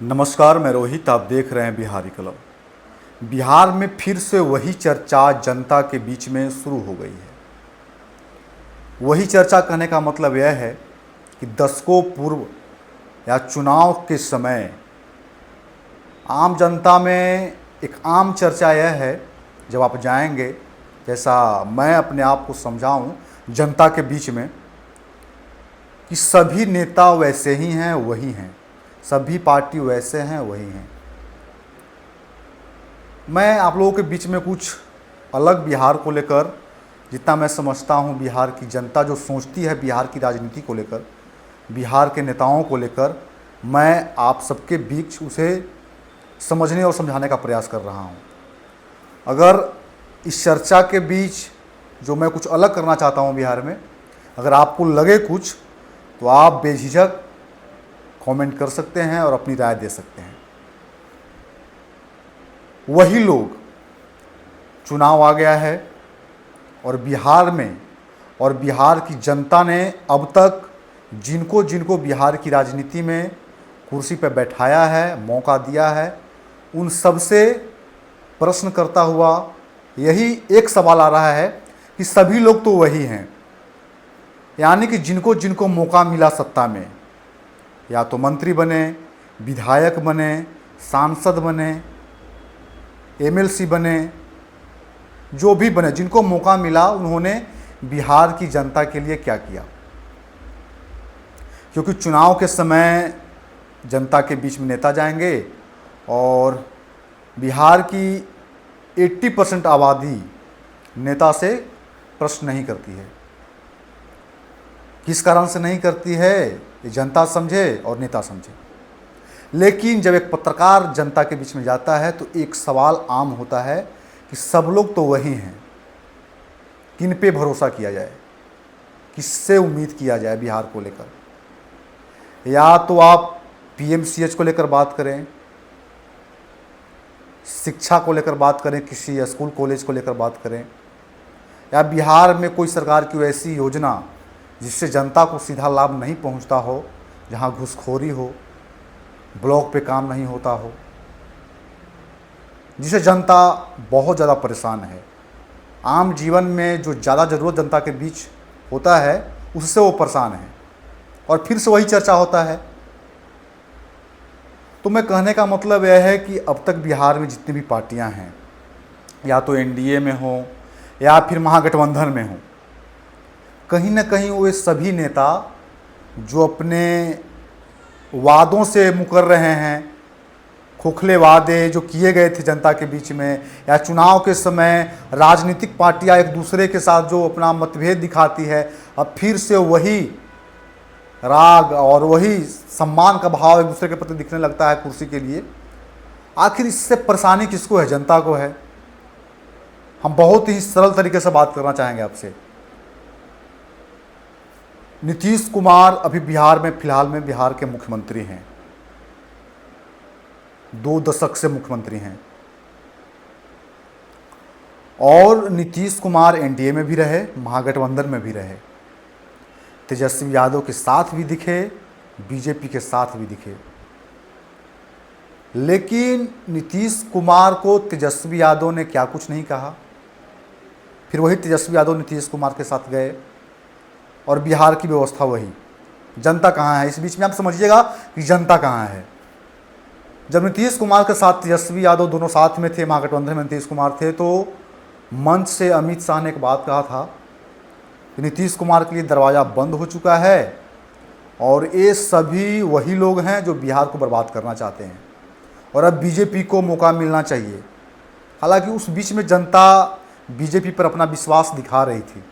नमस्कार, मैं रोहित। आप देख रहे हैं बिहारी कलम। बिहार में फिर से वही चर्चा जनता के बीच में शुरू हो गई है। वही चर्चा कहने का मतलब यह है कि दशकों पूर्व या चुनाव के समय आम जनता में एक आम चर्चा यह है, जब आप जाएंगे, जैसा मैं अपने आप को समझाऊं जनता के बीच में, कि सभी नेता वैसे ही हैं, वही हैं, सभी पार्टी वैसे हैं, वही हैं। मैं आप लोगों के बीच में कुछ अलग बिहार को लेकर, जितना मैं समझता हूँ, बिहार की जनता जो सोचती है बिहार की राजनीति को लेकर, बिहार के नेताओं को लेकर, मैं आप सबके बीच उसे समझने और समझाने का प्रयास कर रहा हूँ। अगर इस चर्चा के बीच जो मैं कुछ अलग करना चाहता हूँ बिहार में, अगर आपको लगे कुछ, तो आप बेझिझक कमेंट कर सकते हैं और अपनी राय दे सकते हैं। वही लोग, चुनाव आ गया है और बिहार में और बिहार की जनता ने अब तक जिनको जिनको बिहार की राजनीति में कुर्सी पर बैठाया है, मौका दिया है, उन सबसे प्रश्न करता हुआ यही एक सवाल आ रहा है कि सभी लोग तो वही हैं। यानी कि जिनको जिनको मौका मिला सत्ता में, या तो मंत्री बने, विधायक बने, सांसद बने, एमएलसी बने, जो भी बने, जिनको मौका मिला, उन्होंने बिहार की जनता के लिए क्या किया। क्योंकि चुनाव के समय जनता के बीच में नेता जाएंगे और बिहार की 80% आबादी नेता से प्रश्न नहीं करती है। किस कारण से नहीं करती है, ये जनता समझे और नेता समझे। लेकिन जब एक पत्रकार जनता के बीच में जाता है तो एक सवाल आम होता है कि सब लोग तो वही हैं, किन पे भरोसा किया जाए, किससे उम्मीद किया जाए बिहार को लेकर। या तो आप पीएमसीएच को लेकर बात करें, शिक्षा को लेकर बात करें, किसी स्कूल कॉलेज को लेकर बात करें, या बिहार में कोई सरकार की ऐसी योजना जिससे जनता को सीधा लाभ नहीं पहुंचता हो, जहां घूसखोरी हो, ब्लॉक पे काम नहीं होता हो, जिससे जनता बहुत ज़्यादा परेशान है। आम जीवन में जो ज़्यादा ज़रूरत जनता के बीच होता है, उससे वो परेशान है, और फिर से वही चर्चा होता है। तो मैं कहने का मतलब यह है कि अब तक बिहार में जितनी भी पार्टियां हैं, या तो एनडीए में हो या फिर महागठबंधन में हो, कहीं ना कहीं वो सभी नेता जो अपने वादों से मुकर रहे हैं, खोखले वादे जो किए गए थे जनता के बीच में, या चुनाव के समय राजनीतिक पार्टियां एक दूसरे के साथ जो अपना मतभेद दिखाती है, अब फिर से वही राग और वही सम्मान का भाव एक दूसरे के प्रति दिखने लगता है कुर्सी के लिए। आखिर इससे परेशानी किसको है? जनता को है। हम बहुत ही सरल तरीके से बात करना चाहेंगे आपसे। नीतीश कुमार अभी बिहार में फिलहाल में बिहार के मुख्यमंत्री हैं, 2 दशक से मुख्यमंत्री हैं, और नीतीश कुमार एनडीए में भी रहे, महागठबंधन में भी रहे, तेजस्वी यादव के साथ भी दिखे, बीजेपी के साथ भी दिखे। लेकिन नीतीश कुमार को तेजस्वी यादव ने क्या कुछ नहीं कहा। फिर वही तेजस्वी यादव नीतीश कुमार के साथ गए और बिहार की व्यवस्था वही। जनता कहाँ है? इस बीच में आप समझिएगा कि जनता कहाँ है। जब नीतीश कुमार के साथ तेजस्वी यादव दोनों साथ में थे, महागठबंधन में नीतीश कुमार थे, तो मंच से अमित शाह ने एक बात कहा था कि नीतीश कुमार के लिए दरवाज़ा बंद हो चुका है और ये सभी वही लोग हैं जो बिहार को बर्बाद करना चाहते हैं, और अब बीजेपी को मौका मिलना चाहिए। हालांकि उस बीच में जनता बीजेपी पर अपना विश्वास दिखा रही थी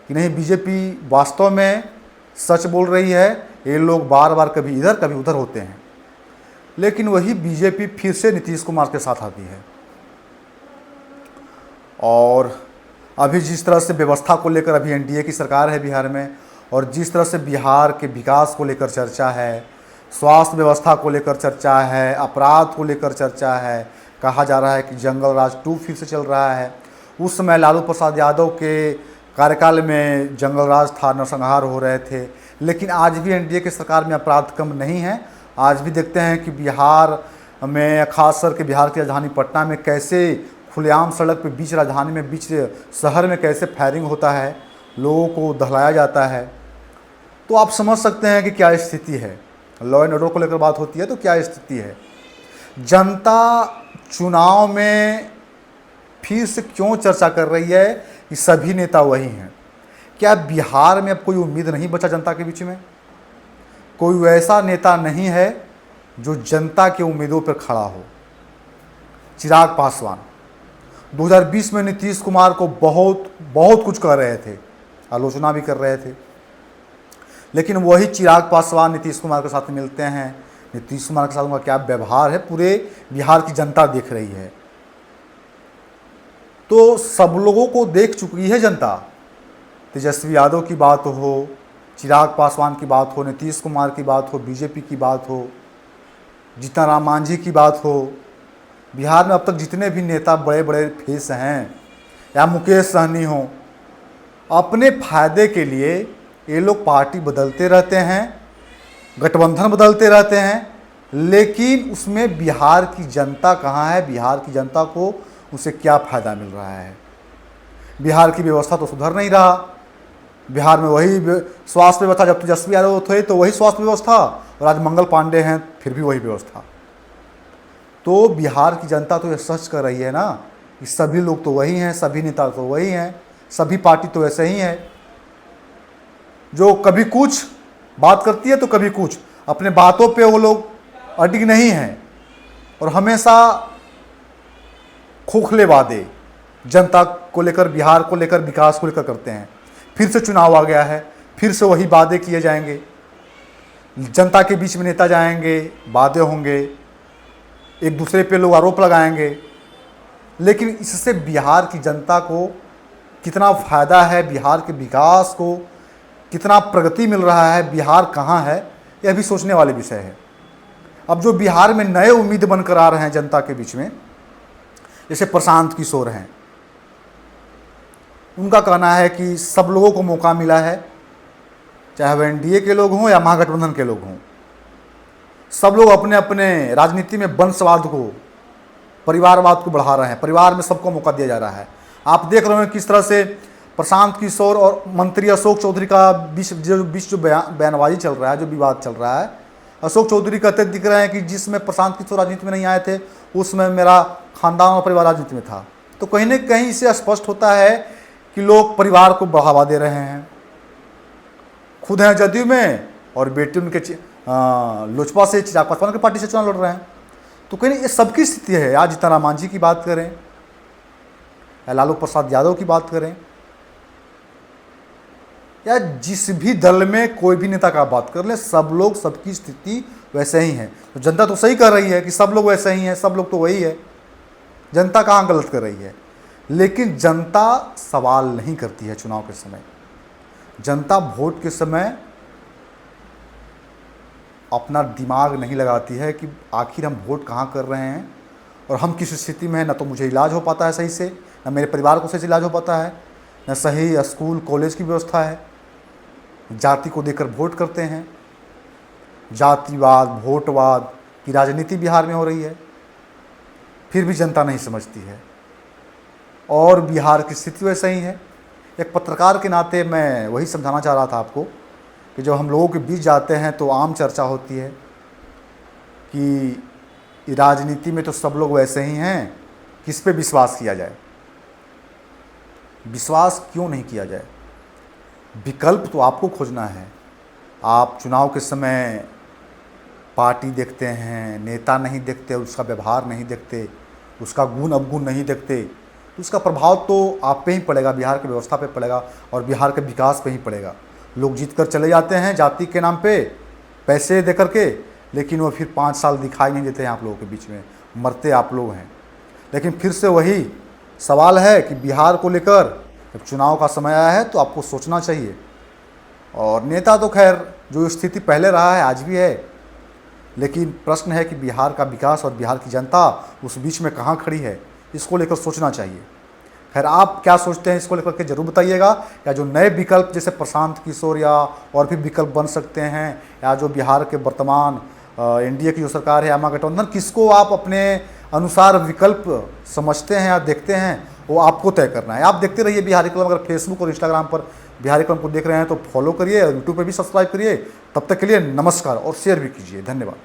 कि नहीं, बीजेपी वास्तव में सच बोल रही है, ये लोग बार बार कभी इधर कभी उधर होते हैं। लेकिन वही बीजेपी फिर से नीतीश कुमार के साथ आती है, और अभी जिस तरह से व्यवस्था को लेकर अभी एनडीए की सरकार है बिहार में, और जिस तरह से बिहार के विकास को लेकर चर्चा है, स्वास्थ्य व्यवस्था को लेकर चर्चा है, अपराध को लेकर चर्चा है, कहा जा रहा है कि जंगल राज 2 फिर से चल रहा है। उस समय लालू प्रसाद यादव के कार्यकाल में जंगल राज था, नरसंहार हो रहे थे, लेकिन आज भी एनडीए की सरकार में अपराध कम नहीं है, आज भी देखते हैं कि बिहार में, खासकर के बिहार की राजधानी पटना में कैसे खुलेआम सड़क पे, बीच राजधानी में, बीच शहर में कैसे फायरिंग होता है, लोगों को दहलाया जाता है। तो आप समझ सकते हैं कि क्या स्थिति है। लॉ एंड ऑर्डर को लेकर बात होती है तो क्या स्थिति है। जनता चुनाव में फिर से क्यों चर्चा कर रही है कि सभी नेता वही हैं। क्या बिहार में अब कोई उम्मीद नहीं बचा जनता के बीच में? कोई वैसा नेता नहीं है जो जनता के उम्मीदों पर खड़ा हो। चिराग पासवान 2020 में नीतीश कुमार को बहुत कुछ कह रहे थे, आलोचना भी कर रहे थे, लेकिन वही चिराग पासवान नीतीश कुमार के साथ मिलते हैं। नीतीश कुमार के साथ उनका क्या व्यवहार है पूरे बिहार की जनता देख रही है। तो सब लोगों को देख चुकी है जनता। तेजस्वी यादव की बात हो, चिराग पासवान की बात हो, नीतीश कुमार की बात हो, बीजेपी की बात हो, जीतन राम मांझी की बात हो, बिहार में अब तक जितने भी नेता बड़े बड़े फेस हैं, या मुकेश सहनी हो, अपने फायदे के लिए ये लोग पार्टी बदलते रहते हैं, गठबंधन बदलते रहते हैं, लेकिन उसमें बिहार की जनता कहाँ है? बिहार की जनता को उसे क्या फ़ायदा मिल रहा है? बिहार की व्यवस्था तो सुधर नहीं रहा। बिहार में वही स्वास्थ्य व्यवस्था, जब तेजस्वी यादव थे तो वही स्वास्थ्य व्यवस्था, और आज मंगल पांडे हैं फिर भी वही व्यवस्था। तो बिहार की जनता तो ये सच कर रही है ना कि सभी लोग तो वही हैं, सभी नेता तो वही हैं, सभी पार्टी तो ऐसे ही हैं, जो कभी कुछ बात करती है तो कभी कुछ। अपने बातों पे वो लोग अडिग नहीं हैं और हमेशा खोखले वादे जनता को लेकर, बिहार को लेकर, विकास को लेकर करते हैं। फिर से चुनाव आ गया है, फिर से वही वादे किए जाएंगे, जनता के बीच में नेता जाएंगे, वादे होंगे, एक दूसरे पे लोग आरोप लगाएंगे, लेकिन इससे बिहार की जनता को कितना फ़ायदा है, बिहार के विकास को कितना प्रगति मिल रहा है, बिहार कहाँ है, यह भी सोचने वाले विषय है। अब जो बिहार में नए उम्मीद बनकर आ रहे हैं जनता के बीच में, जैसे प्रशांत किशोर हैं, उनका कहना है कि सब लोगों को मौका मिला है, चाहे वह एनडीए के लोग हों या महागठबंधन के लोग हों, सब लोग अपने अपने राजनीति में वंशवाद को, परिवारवाद को बढ़ा रहे हैं, परिवार में सबको मौका दिया जा रहा है। आप देख रहे हैं किस तरह से प्रशांत किशोर और मंत्री अशोक चौधरी का बीच जो बयानबाजी चल रहा है, जो विवाद चल रहा है, अशोक चौधरी कहते दिख रहे हैं कि जिसमें प्रशांत किशोर राजनीति में नहीं आए थे उसमें मेरा खानदान और परिवार राजनीति में था। तो कहीं न कहीं इससे स्पष्ट होता है कि लोग परिवार को बढ़ावा दे रहे हैं। खुद हैं जदयू में और बेटे उनके लोजपा से, चिराग पासवान की पार्टी से चुनाव लड़ रहे हैं। तो कहीं ये सबकी स्थिति है। आज जीतन राम मांझी की बात करें या लालू प्रसाद यादव की बात करें या जिस भी दल में कोई भी नेता का बात कर ले, सब लोग, सबकी स्थिति वैसे ही है। तो जनता तो सही कर रही है कि सब लोग वैसे ही हैं, सब लोग तो वही है। जनता कहाँ गलत कर रही है? लेकिन जनता सवाल नहीं करती है चुनाव के समय। जनता वोट के समय अपना दिमाग नहीं लगाती है कि आखिर हम वोट कहाँ कर रहे हैं और हम किस स्थिति में हैं। न तो मुझे इलाज हो पाता है सही से, न मेरे परिवार को सही से इलाज हो पाता है, न सही स्कूल कॉलेज की व्यवस्था है। जाति को देकर वोट करते हैं। जातिवाद, वोटवाद की राजनीति बिहार में हो रही है, फिर भी जनता नहीं समझती है और बिहार की स्थिति वैसे ही है। एक पत्रकार के नाते मैं वही समझाना चाह रहा था आपको कि जब हम लोगों के बीच जाते हैं तो आम चर्चा होती है कि राजनीति में तो सब लोग वैसे ही हैं, किस पे विश्वास किया जाए। विश्वास क्यों नहीं किया जाए? विकल्प तो आपको खोजना है। आप चुनाव के समय पार्टी देखते हैं, नेता नहीं देखते, उसका व्यवहार नहीं देखते, उसका गुण अवगुण नहीं देखते, तो उसका प्रभाव तो आप पे ही पड़ेगा, बिहार की व्यवस्था पे पड़ेगा और बिहार के विकास पे ही पड़ेगा। लोग जीत कर चले जाते हैं जाति के नाम पे पैसे दे करके, लेकिन वो फिर 5 साल दिखाई नहीं देते हैं आप लोगों के बीच में, मरते आप लोग हैं। लेकिन फिर से वही सवाल है कि बिहार को लेकर जब चुनाव का समय आया है तो आपको सोचना चाहिए। और नेता तो खैर जो स्थिति पहले रहा है आज भी है, लेकिन प्रश्न है कि बिहार का विकास और बिहार की जनता उस बीच में कहाँ खड़ी है, इसको लेकर सोचना चाहिए। खैर आप क्या सोचते हैं इसको लेकर के जरूर बताइएगा। या जो नए विकल्प जैसे प्रशांत किशोर या और भी विकल्प बन सकते हैं, या जो बिहार के वर्तमान एनडीए की जो सरकार है, आमा गठबंधन, किसको आप अपने अनुसार विकल्प समझते हैं या देखते हैं, वो आपको तय करना है। आप देखते रहिए बिहारी कलम। अगर फेसबुक और इंस्टाग्राम पर बिहारी कलम को देख रहे हैं तो फॉलो करिए और यूट्यूब पे भी सब्सक्राइब करिए। तब तक के लिए नमस्कार और शेयर भी कीजिए। धन्यवाद।